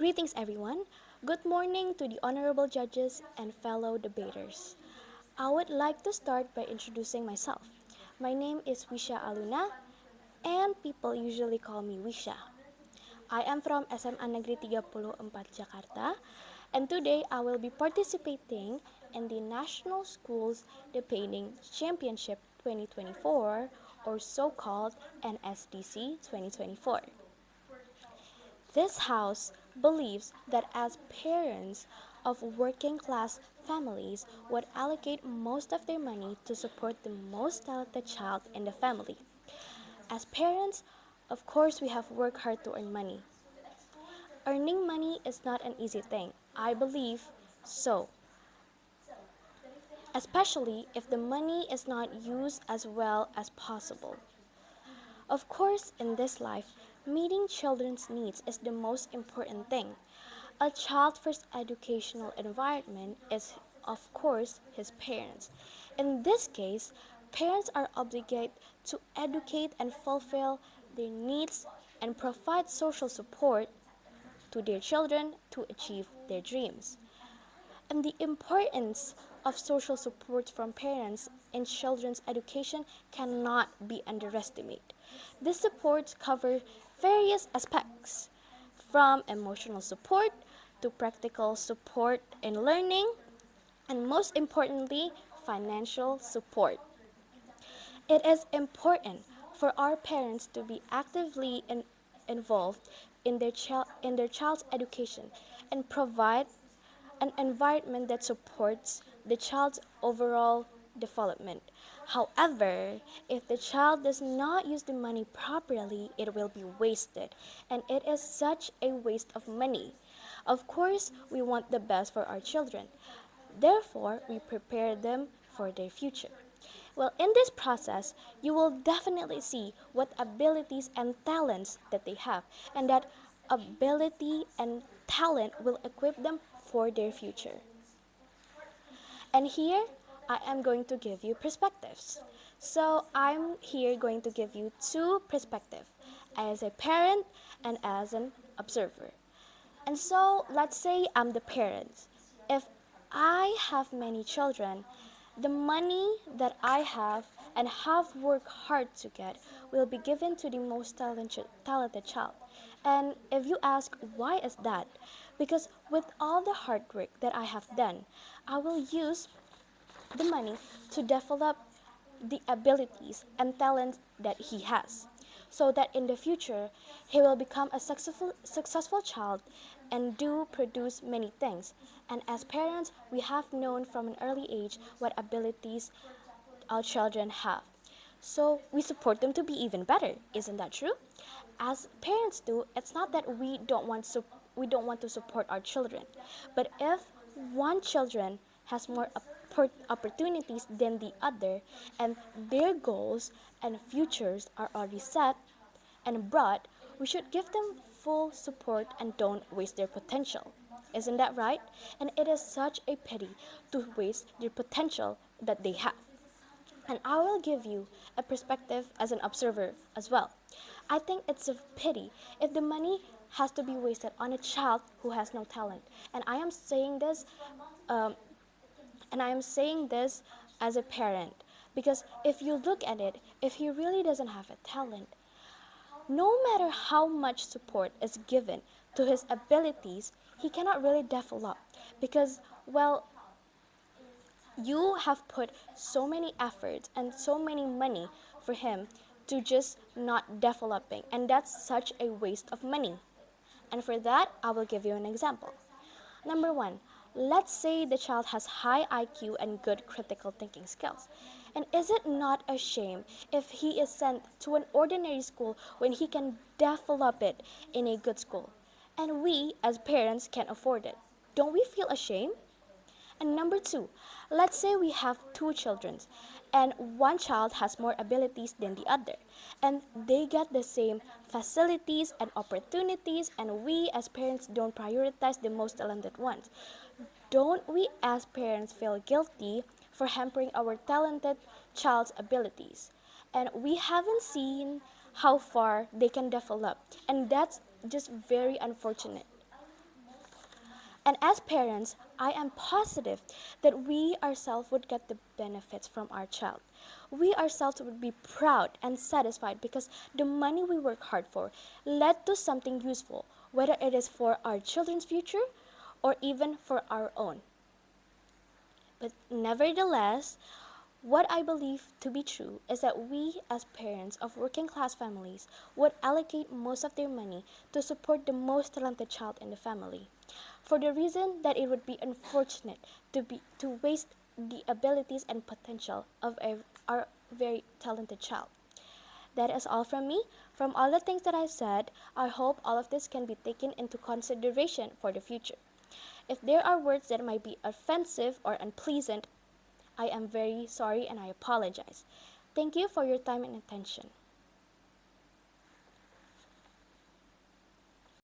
Greetings, everyone. Good morning to the honorable judges and fellow debaters. I would like to start by introducing myself. My name is Wisha Aluna, and people usually call me Wisha. I am from SMA Negeri 34 Jakarta, and today I will be participating in the National Schools Debating Championship 2024, or so-called NSDC 2024. This house believes that as parents of working class families would allocate most of their money to support the most talented child in the family. As parents, of course, we have worked hard to earn money. Earning money is not an easy thing. I believe so, especially if the money is not used as well as possible. Of course, in this life, meeting children's needs is the most important thing. A child's first educational environment is, of course, his parents. In this case, parents are obligated to educate and fulfill their needs and provide social support to their children to achieve their dreams. And the importance of social support from parents in children's education cannot be underestimated. This support covers various aspects, from emotional support to practical support in learning, and most importantly, financial support. It is important for our parents to be actively involved in their child's education and provide an environment that supports the child's overall development. However, if the child does not use the money properly, it will be wasted, and it is such a waste of money. Of course, we want the best for our children. Therefore, we prepare them for their future. Well, in this process, you will definitely see what abilities and talents that they have, and that ability and talent will equip them for their future. And here, I am going to give you perspectives. So, I'm here going to give you two perspectives, as a parent and as an observer. And so, let's say I'm the parent. If I have many children, the money that I have and have worked hard to get will be given to the most talented child. And if you ask, why is that? Because with all the hard work that I have done, I will use the money to develop the abilities and talents that he has, so that in the future he will become a successful child and do produce many things. And as parents, we have known from an early age what abilities our children have. So we support them to be even better. Isn't that true? As parents do, it's not that we don't want to support our children, but if one children has more opportunities than the other, and their goals and futures are already set and brought, we should give them full support and don't waste their potential. Isn't that right? And it is such a pity to waste their potential that they have. And I will give you a perspective as an observer as well. I think it's a pity if the money has to be wasted on a child who has no talent. And I am saying this um, and I am saying this as a parent, because if you look at it, if he really doesn't have a talent, no matter how much support is given to his abilities, he cannot really develop, because, well, you have put so many efforts and so many money for him to just not developing, and that's such a waste of money. And for that, I will give you an example. Number one, let's say the child has high IQ and good critical thinking skills. And is it not a shame if he is sent to an ordinary school when he can develop it in a good school? And we, as parents, can't afford it. Don't we feel ashamed? And number two, let's say we have two children and one child has more abilities than the other, and they get the same facilities and opportunities, and we as parents don't prioritize the most talented ones. Don't we as parents feel guilty for hampering our talented child's abilities? And we haven't seen how far they can develop, and that's just very unfortunate. And as parents, I am positive that we ourselves would get the benefits from our child. We ourselves would be proud and satisfied because the money we work hard for led to something useful, whether it is for our children's future or even for our own. But nevertheless, what I believe to be true is that we, as parents of working class families, would allocate most of their money to support the most talented child in the family, for the reason that it would be unfortunate to waste the abilities and potential of our very talented child. That is all from me. From all the things that I've said, I hope all of this can be taken into consideration for the future. If there are words that might be offensive or unpleasant, I am very sorry and I apologize. Thank you for your time and attention.